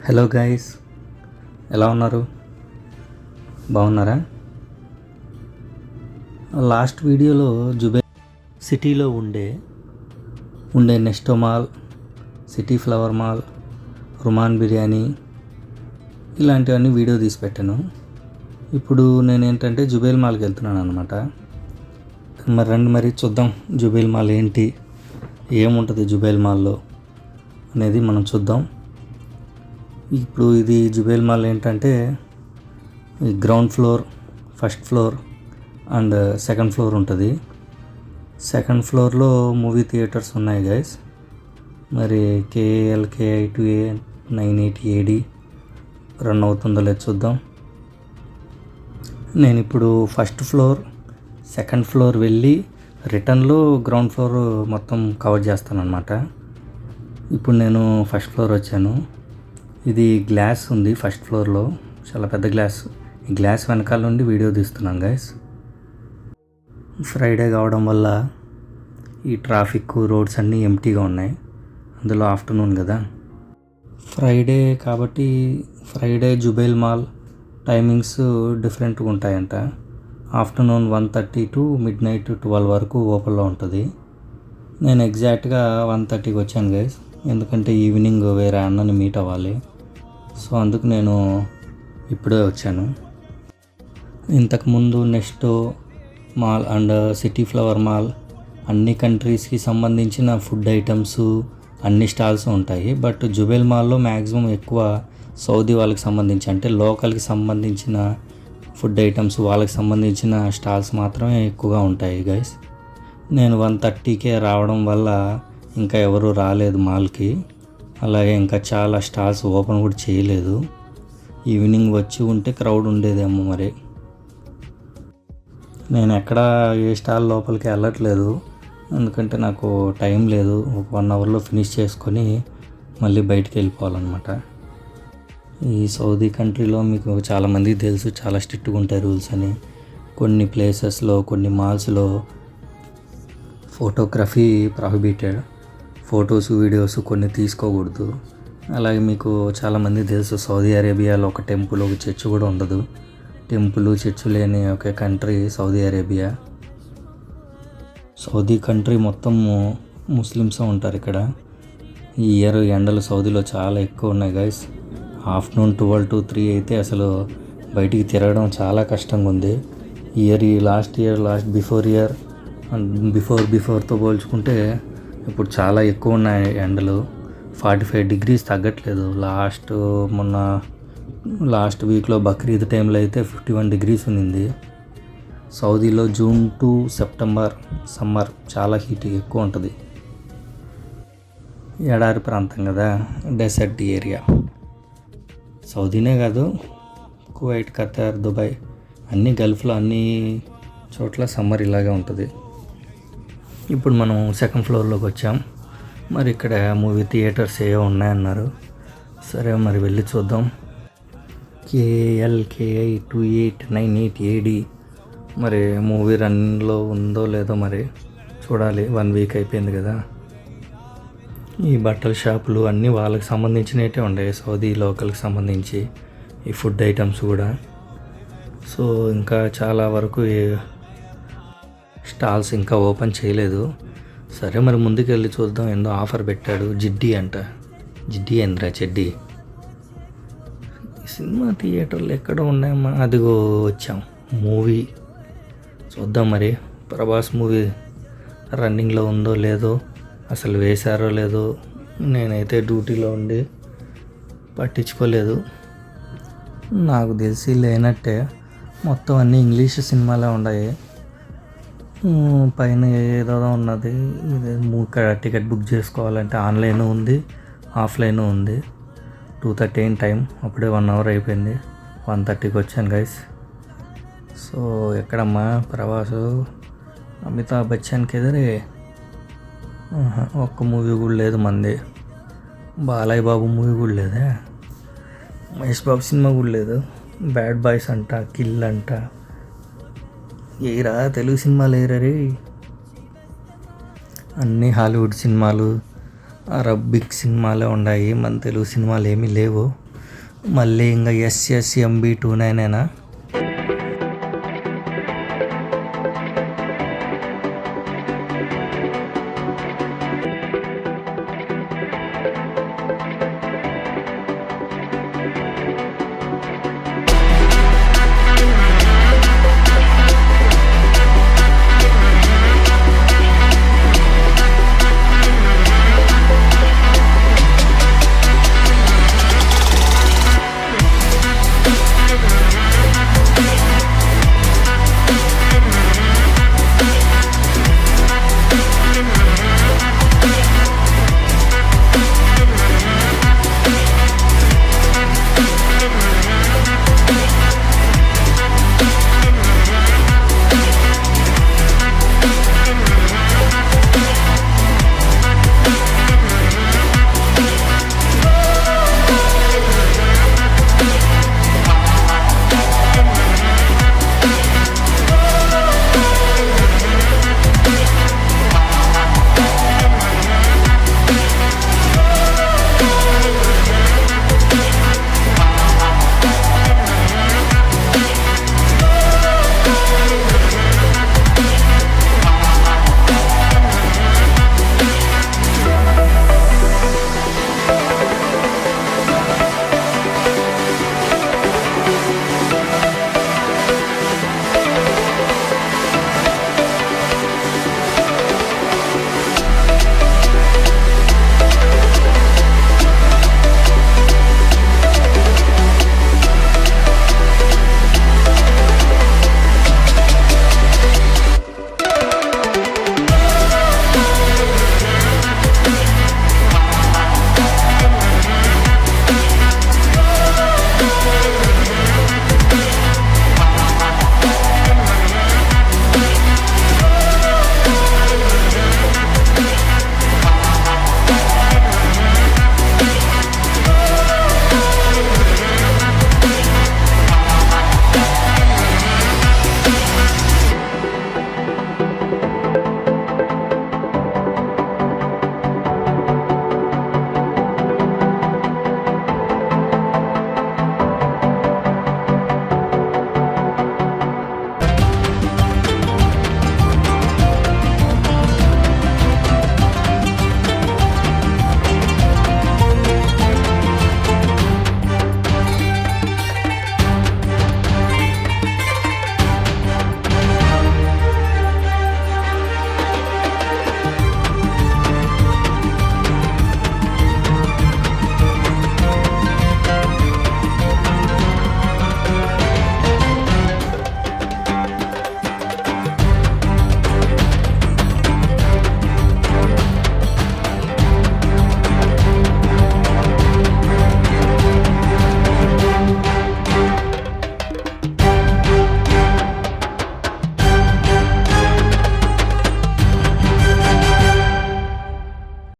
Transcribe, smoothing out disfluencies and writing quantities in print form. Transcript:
Hello guys, ఎలా ఉన్నారు? బాగున్నారా? లాస్ట్ వీడియోలో జుబైల్ సిటీలో ఉండే Nesto mall, city flower mall, Ruman biryani ఇలాంటివన్నీ వీడియో తీసి పెట్టాను. ఇప్పుడు నేను ఏంటంటే జుబైల్ మాల్కి వెళ్తున్నాను అనమాట. మరి చూద్దాం జుబైల్ మాల్ ఏంటి, ఏముంటుంది జుబైల్ మాల్లో అనేది మనం చూద్దాం. ఇప్పుడు ఇది జుబైల్ మాల్ ఏంటంటే ground floor, first floor and second floor ఉంటుంది. సెకండ్ ఫ్లోర్లో మూవీ థియేటర్స్ ఉన్నాయి గైస్. మరి KAL KI2A 980AD రన్ అవుతుందో లేదు చూద్దాం. నేను ఇప్పుడు ఫస్ట్ ఫ్లోర్, సెకండ్ ఫ్లోర్ వెళ్ళి రిటర్న్లో గ్రౌండ్ ఫ్లోర్ మొత్తం కవర్ చేస్తాను అనమాట. ఇప్పుడు నేను ఫస్ట్ ఫ్లోర్ వచ్చాను. ఇది గ్లాస్ ఉంది ఫస్ట్ ఫ్లోర్లో, చాలా పెద్ద గ్లాస్. ఈ గ్లాస్ వెనకాల నుండి వీడియో తీస్తున్నాను గైస్. ఫ్రైడే కావడం వల్ల ఈ ట్రాఫిక్, రోడ్స్ అన్నీ ఎంటీగా ఉన్నాయి. అందులో ఆఫ్టర్నూన్ కదా, ఫ్రైడే కాబట్టి ఫ్రైడే జుబైల్ మాల్ టైమింగ్స్ డిఫరెంట్గా ఉంటాయంట. ఆఫ్టర్నూన్ 1:30 to midnight 12 వరకు ఓపెన్లో ఉంటుంది. నేను ఎగ్జాక్ట్గా 1:30కి వచ్చాను గైస్, ఎందుకంటే ఈవినింగ్ వేరే అన్నని మీట్ అవ్వాలి. సో అందుకు నేను ఇప్పుడే వచ్చాను. ఇంతకుముందు Nesto mall and city flower mall అన్ని కంట్రీస్కి సంబంధించిన ఫుడ్ ఐటమ్స్ అన్ని స్టాల్స్ ఉంటాయి. బట్ జుబైల్ మాల్లో మ్యాక్సిమం ఎక్కువ సౌదీ వాళ్ళకి సంబంధించి, అంటే లోకల్కి సంబంధించిన ఫుడ్ ఐటమ్స్, వాళ్ళకి సంబంధించిన స్టాల్స్ మాత్రమే ఎక్కువగా ఉంటాయి గైస్. నేను 1:30కే రావడం వల్ల ఇంకా ఎవరు రాలేదు మాల్కి. అలాగే ఇంకా చాలా స్టాల్స్ ఓపెన్ కూడా చేయలేదు. ఈవినింగ్ వచ్చి ఉంటే క్రౌడ్ ఉండేదేమో మరి. నేను ఎక్కడ ఏ స్టాల్ లోపలికి వెళ్ళట్లేదు, ఎందుకంటే నాకు టైం లేదు. ఒక 1 అవర్లో ఫినిష్ చేసుకొని మళ్ళీ బయటికి వెళ్ళిపోవాలన్నమాట. ఈ సౌదీ కంట్రీలో మీకు చాలామందికి తెలుసు, చాలా స్ట్రిక్ట్గా ఉంటాయి రూల్స్ అని. కొన్ని ప్లేసెస్లో, కొన్ని మాల్స్లో ఫోటోగ్రఫీ ప్రొహిబిటెడ్, ఫొటోస్, వీడియోస్ కొన్ని తీసుకోకూడదు. అలాగే మీకు చాలామంది తెలుసు, సౌదీ అరేబియాలో ఒక టెంపుల్, ఒక చర్చ్ కూడా ఉండదు. టెంపుల్, చర్చ్ లేని ఒక country Saudi Arabia. Saudi country మొత్తం ముస్లిమ్స్ ఉంటారు ఇక్కడ. ఈ ఇయర్ ఎండలు సౌదీలో చాలా ఎక్కువ ఉన్నాయి గైస్. ఆఫ్టర్నూన్ 12 to 3 అయితే అసలు బయటికి తిరగడం చాలా కష్టంగా ఉంది. ఈ లాస్ట్ ఇయర్ అండ్ బిఫోర్తో పోల్చుకుంటే ఇప్పుడు చాలా ఎక్కువ ఉన్నాయి ఎండలు. 45 degrees తగ్గట్లేదు. లాస్ట్ వీక్లో బక్రీద్ టైంలో అయితే 51 degrees ఉన్నింది. సౌదీలో జూన్ టు సెప్టెంబర్ సమ్మర్ చాలా హీట్ ఎక్కువ ఉంటుంది. ఎడారి ప్రాంతం కదా, డెసర్ట్ ఏరియా. సౌదీనే కాదు, కువైట్, ఖతార్, దుబాయ్ అన్ని గల్ఫ్లో అన్ని చోట్ల సమ్మర్ ఇలాగే ఉంటుంది. ఇప్పుడు మనం సెకండ్ ఫ్లోర్లోకి వచ్చాం. మరి ఇక్కడ మూవీ థియేటర్స్ ఏవో ఉన్నాయన్నారు. సరే మరి వెళ్ళి చూద్దాం. KAL KI 2898AD మరి మూవీ రన్లో ఉందో లేదో మరి చూడాలి. 1 week అయిపోయింది కదా. ఈ బట్టల షాపులు అన్నీ వాళ్ళకి సంబంధించినవి ఉంటాయి, సౌదీ లోకల్కి సంబంధించి. ఈ ఫుడ్ ఐటమ్స్ కూడా. సో ఇంకా చాలా వరకు స్టాల్స్ ఇంకా ఓపెన్ చేయలేదు. సరే మరి ముందుకు వెళ్ళి చూద్దాం. ఏందో ఆఫర్ పెట్టాడు, జిడ్డీ అంట. జిడ్డీ ఏంద్రా, చెడ్డీ. సినిమా థియేటర్లు ఎక్కడ ఉన్నాయమ్మా? అదిగో వచ్చాం. మూవీ చూద్దాం మరి. ప్రభాస్ మూవీ రన్నింగ్లో ఉందో లేదో, అసలు వేశారో లేదో. నేనైతే డ్యూటీలో ఉండి పట్టించుకోలేదు. నాకు తెలిసి లేనట్టే. మొత్తం అన్నీ ఇంగ్లీష్ సినిమాలే ఉన్నాయి. పైన ఏదో ఉన్నది. ఇది టికెట్ బుక్ చేసుకోవాలంటే ఆన్లైన్ ఉంది, ఆఫ్లైన్ ఉంది. 2:30 టైం. అప్పుడే 1 hour అయిపోయింది. 1:30కి వచ్చాను గైస్. సో ఎక్కడమ్మా ప్రభాసు, అమితాబ్ బచ్చన్కి ఎదురే ఒక్క మూవీ కూడా లేదు మంది. బాలయ్య బాబు మూవీ కూడా లేదే. మహేష్ బాబు సినిమా కూడా లేదు. బ్యాడ్ బాయ్స్ అంట, కిల్ అంట. ఏరా తెలుగు సినిమాలు ఏరే. అన్నీ హాలీవుడ్ సినిమాలు, అరబిక్ సినిమాలే ఉన్నాయి. మన తెలుగు సినిమాలు ఏమీ లేవు. మళ్ళీ ఇంకా ఎస్ఎస్ఎంబి 29 అయినా